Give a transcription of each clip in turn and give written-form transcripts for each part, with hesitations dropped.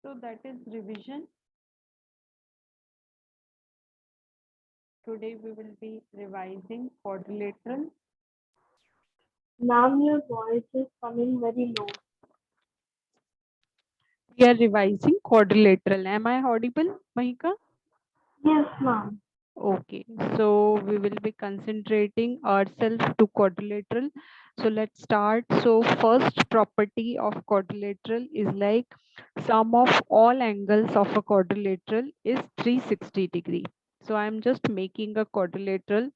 So that is revision. Today we will be revising quadrilateral. Ma'am, your voice is coming very low. We are revising quadrilateral. Am I audible, Mahika? Yes, ma'am. Okay, so we will be concentrating ourselves to quadrilateral. So let's start. So first property of quadrilateral is like sum of all angles of a quadrilateral is 360 degree. So I'm just making a quadrilateral.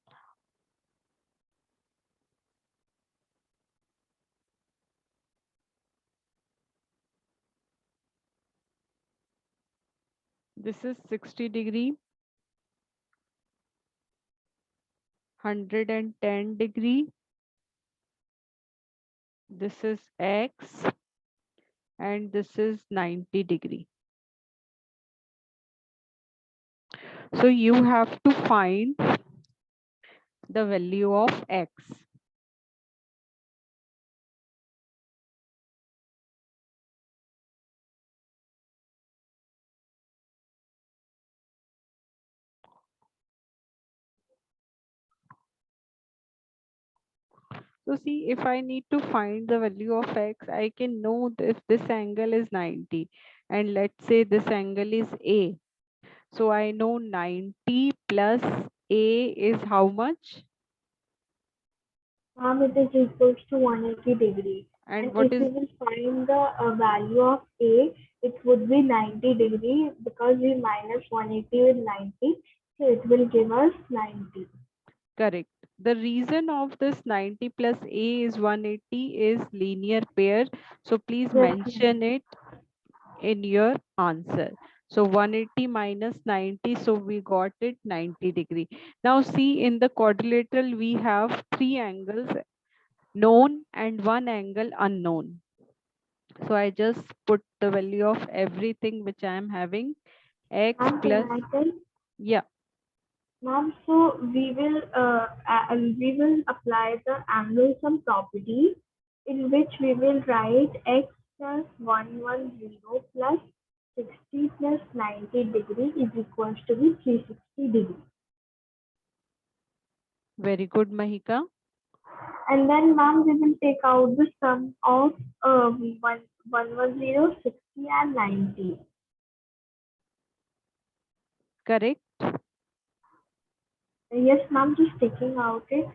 This is 60 degree, 110 degree. This is X and this is 90 degree. So you have to find the value of X. So see, if I need to find the value of X, I can know if this angle is 90 and let's say this angle is A. So I know 90 plus A is how much? Ma'am, it is equals to 180 degrees. And And what if we is, will find the value of A, it would be 90 degree because we minus 180 with 90. So it will give us 90. correct? The reason of this 90 plus A is 180 is linear pair. So please Yes, ma'am. mention it in your answer. So 180 minus 90, so we got it 90 degree. Now see, in the quadrilateral we have three angles known and one angle unknown. So I just put the value of everything which I am having, x Ma'am, can plus, I tell? yeah, Ma'am, so we will apply the angle sum property in which we will write x plus 110 plus 60 plus 90 degree is equals to be 360 degree. very good, Mahika. And then, ma'am, we will take out the sum of 110, 60 and 90. Correct. Yes, ma'am, just taking out it.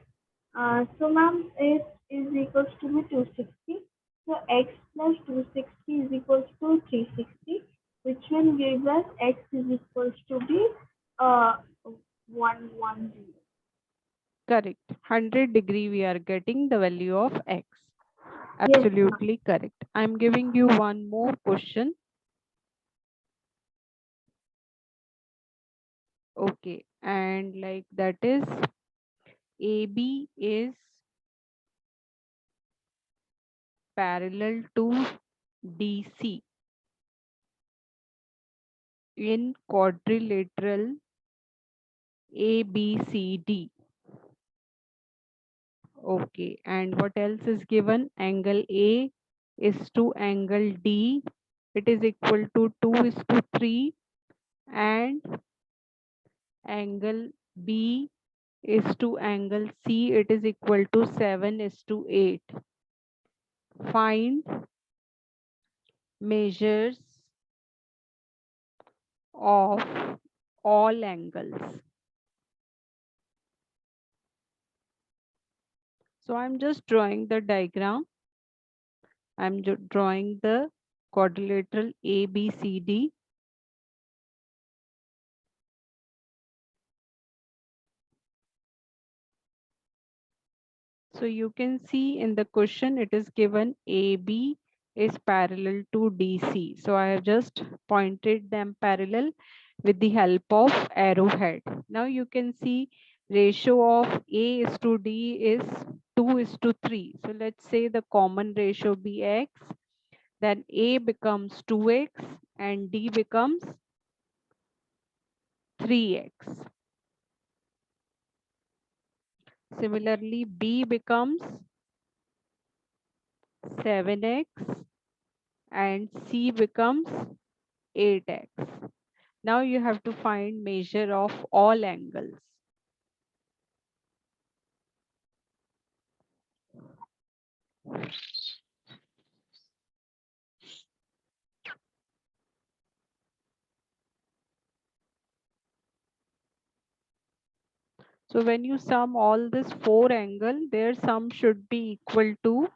So, ma'am, it is equals to be 260. So, x plus 260 is equals to 360, which will give us x is equals to be uh, 110. Correct. 100 degree we are getting the value of x. Yes, ma'am. Absolutely correct. I'm giving you one more question. Okay. And like that is AB is parallel to DC in quadrilateral ABCD. Okay, and what else is given? Angle A is to angle D. It is equal to 2 is to 3 and angle B is to angle C. It is equal to 7 is to 8. Find measures of all angles. So I'm just drawing the diagram. I'm drawing the quadrilateral ABCD. So you can see in the question it is given AB is parallel to DC. So I have just pointed them parallel with the help of arrowhead. Now you can see ratio of A is to D is 2 is to 3. So let's say the common ratio be X, then A becomes 2X and D becomes 3X. Similarly, B becomes 7X and C becomes 8x. Now you have to find measure of all angles. So when you sum all this 4 angle, their sum should be equal to,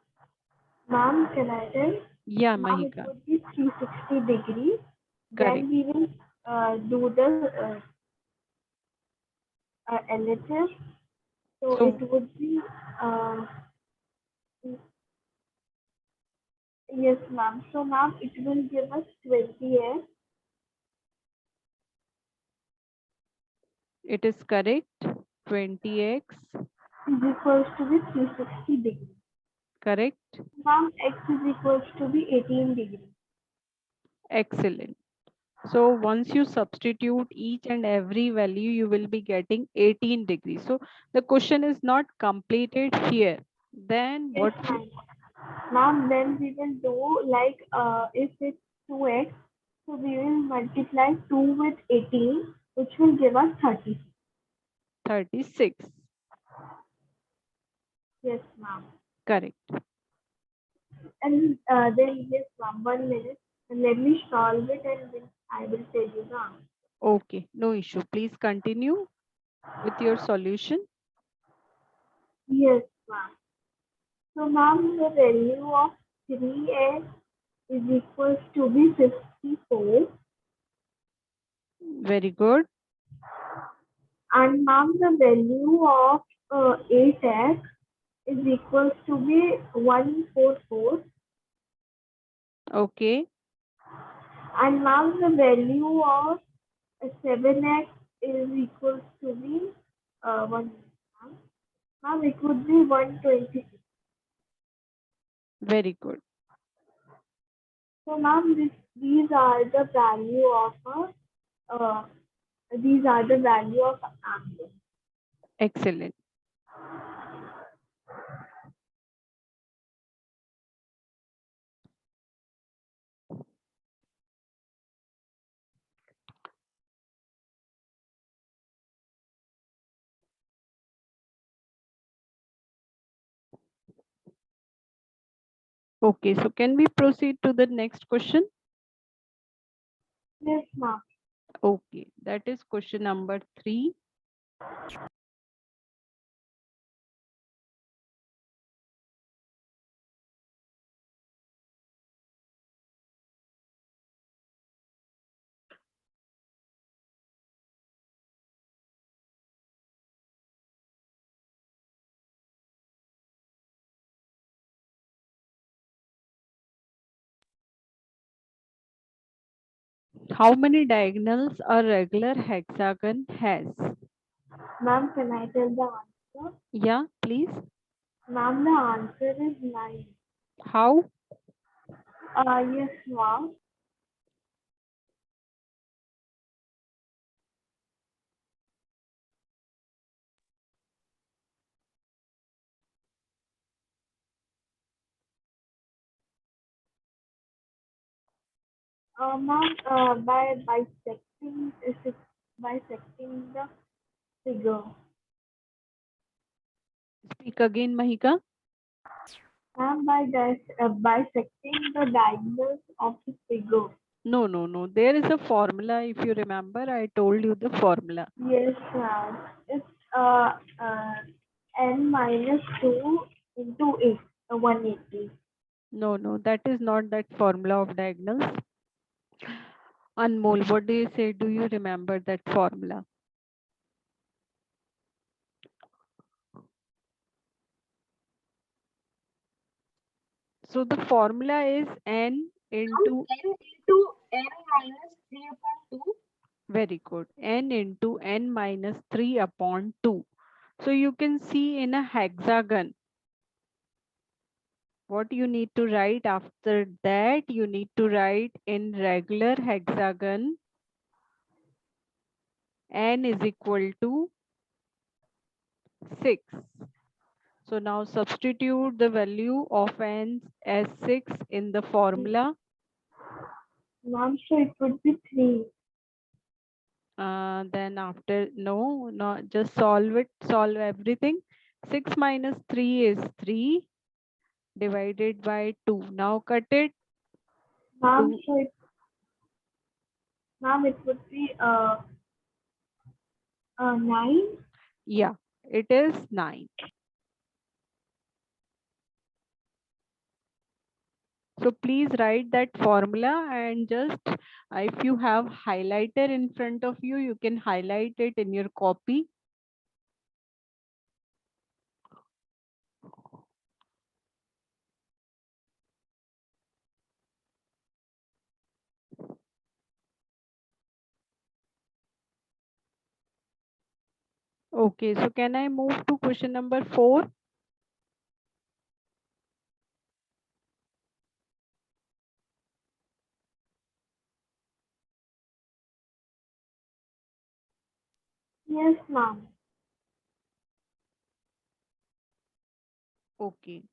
Ma'am, can I tell? yeah, Ma'am, it Mahika, would be 360 degrees. correct. Then we will do the LHS. So it So would be, uh, yes, ma'am. So, ma'am, it will give us 20x it is correct, 20x, is equals to be 360 degrees. correct, Ma'am, x is equals to be 18 degrees. excellent. So once you substitute each and every value, you will be getting 18 degrees. So the question is not completed here. Then Yes, what? ma'am. Ma'am, then we will do like if it's 2x, so we will multiply 2 with 18, which will give us 30. 36. Yes, ma'am. Correct. And then yes, ma'am, 1 minute. And let me solve it and then I will tell you the answer. Okay, no issue. Please continue with your solution. Yes, ma'am. So, ma'am, the value of 3x is equals to be 54. Very good. And, ma'am, the value of 8x is equals to be 144. Okay, And, ma'am, the value of 7x is equals to be 1. Ma'am, it would be 126. very good. So, ma'am, these are the value of uh, these are the value of angle. Excellent. Okay, so can we proceed to the next question? Yes, ma'am. Okay, that is question number 3. How many diagonals a regular hexagon has? Ma'am, can I tell the answer? Yeah, please. Ma'am, the answer is 9. How? Yes, ma'am. Ma'am, by bisecting the figure. Speak again, Mahika. Ma'am, bisecting the diagonals of the figure. No, no, no. There is a formula. If you remember, I told you the formula. Yes, ma'am. It's n minus 2 into 8, 180. No, no, that is not that formula of diagonals. Anmol, what do you say? Do you remember that formula? So the formula is n into, N into n minus 3 upon 2. very good, n into n minus 3 upon 2. So you can see in a hexagon, what you need to write after that, you need to write in regular hexagon, n is equal to 6. So now substitute the value of n as 6 in the formula. Ma'am, so it would be 3. Then after, no, just solve it, solve everything. 6 minus 3 is 3 divided by 2. Now cut it. Ma'am, 2, ma'am, it would be 9. yeah, it is 9. So please write that formula and just if you have highlighter in front of you, you can highlight it in your copy. Okay, so can I move to question number 4? Yes, ma'am. Okay.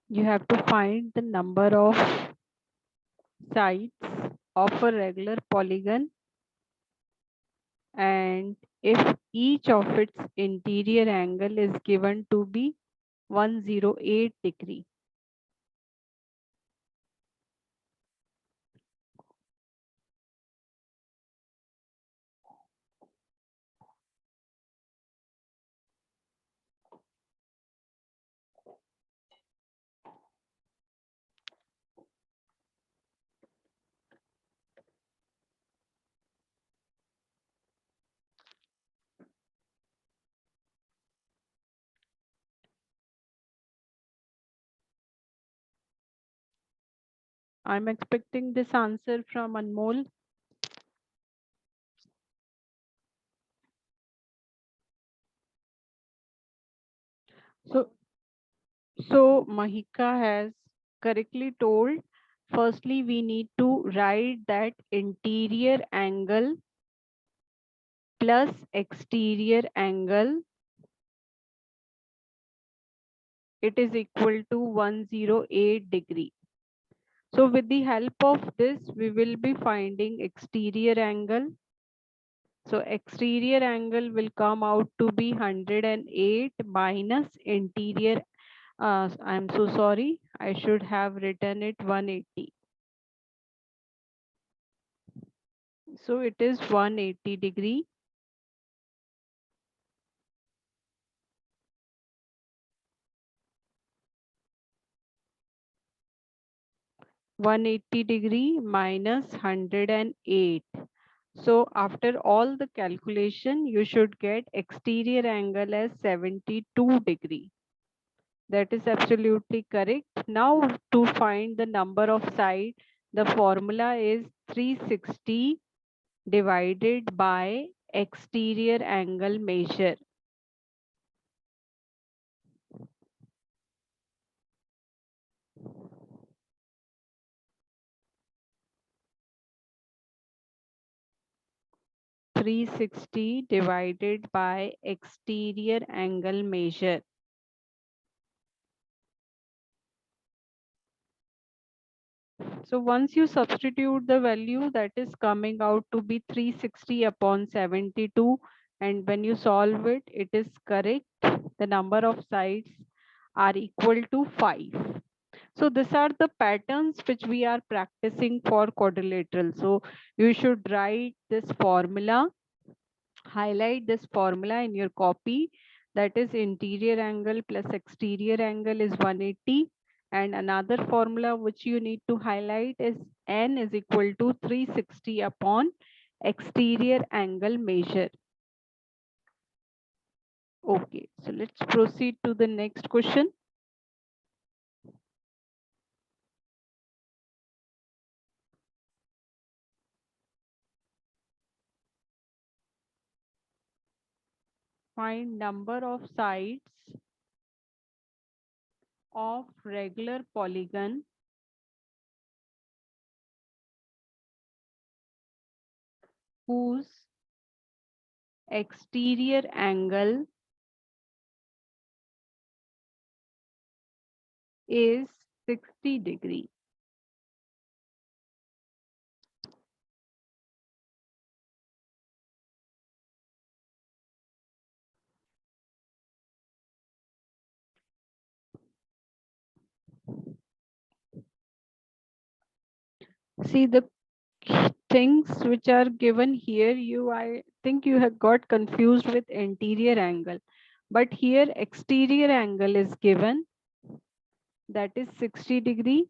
You have to find the number of sides of a regular polygon, and if each of its interior angle is given to be 108 degree. 'I'm expecting this answer from Anmol. So, so Mahika has correctly told, firstly, we need to write that interior angle plus exterior angle, it is equal to 108 degree. So with the help of this, we will be finding exterior angle. So exterior angle will come out to be 108 minus interior. I'm so sorry. I should have written it 180. So it is 180 degree. 180 degree minus 108. So after all the calculation, you should get exterior angle as 72 degree. That is absolutely correct. Now to find the number of side, the formula is 360 divided by exterior angle measure. Three sixty divided by exterior angle measure. So once you substitute the value, that is coming out to be 360 upon 72, and when you solve it, it is correct. The number of sides are equal to 5. So these are the patterns which we are practicing for quadrilateral. So you should write this formula, highlight this formula in your copy. that is interior angle plus exterior angle is 180. And another formula which you need to highlight is N is equal to 360 upon exterior angle measure. Okay, so let's proceed to the next question. Find number of sides of regular polygon whose exterior angle is 60 degree. See the things which are given here, I think you have got confused with interior angle, but here exterior angle is given, that is 60 degree.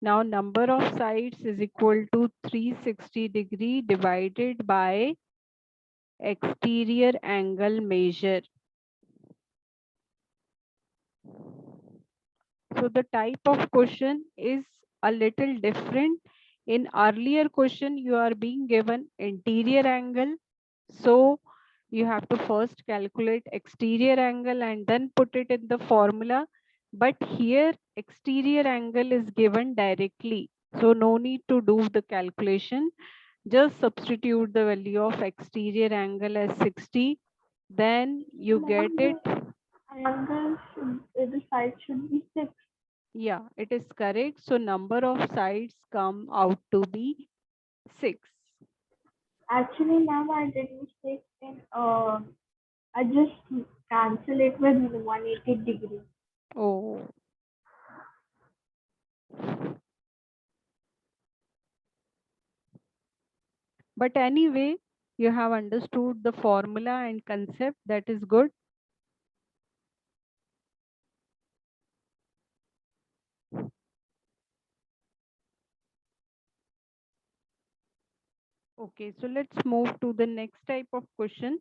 Now number of sides is equal to 360 degree divided by exterior angle measure. So the type of question is a little different. In earlier question, you are being given interior angle. So you have to first calculate exterior angle and then put it in the formula. But here exterior angle is given directly. So no need to do the calculation. Just substitute the value of exterior angle as 60. Then you get Ma'am, it. the angle should, the side should be 6. Yeah, it is correct. So number of sides come out to be 6. Actually, ma'am, I did mistake in I just cancel it with 180 degree. Oh, but anyway, you have understood the formula and concept. That is good. Okay, so let's move to the next type of question.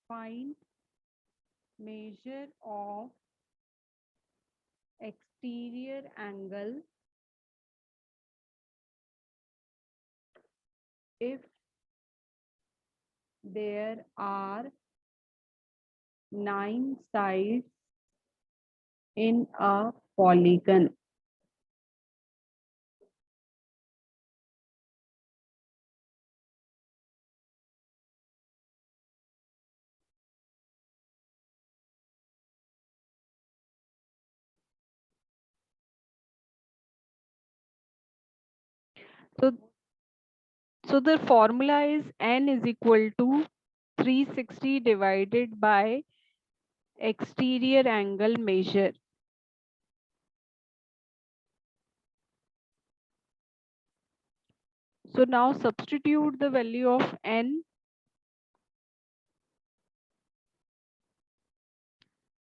Find measure of exterior angle if there are 9 sides in a polygon. So, so the formula is N is equal to 360 divided by exterior angle measure. So now substitute the value of N.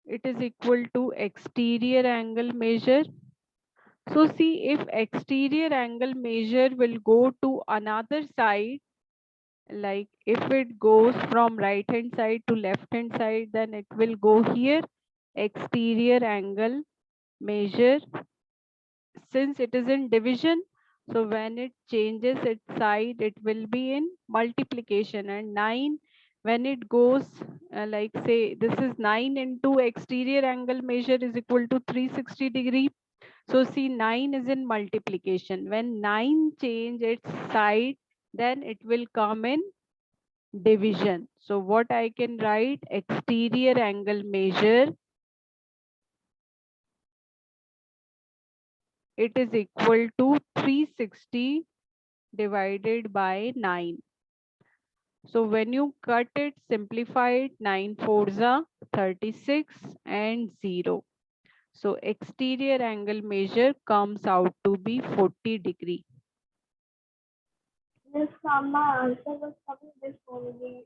It is equal to exterior angle measure. So see, if exterior angle measure will go to another side, like if it goes from right hand side to left hand side, then it will go here, exterior angle measure. Since it is in division, so when it changes its side, it will be in multiplication. And 9, when it goes, like say this is 9 into exterior angle measure is equal to 360 degree. So see, 9 is in multiplication. When 9 change its side, then it will come in division. So what I can write, exterior angle measure, it is equal to 360 divided by 9. So when you cut it, simplify it, 9 fours are 36 and 0. So exterior angle measure comes out to be 40 degree. Yes, ma'am, my answer was coming this only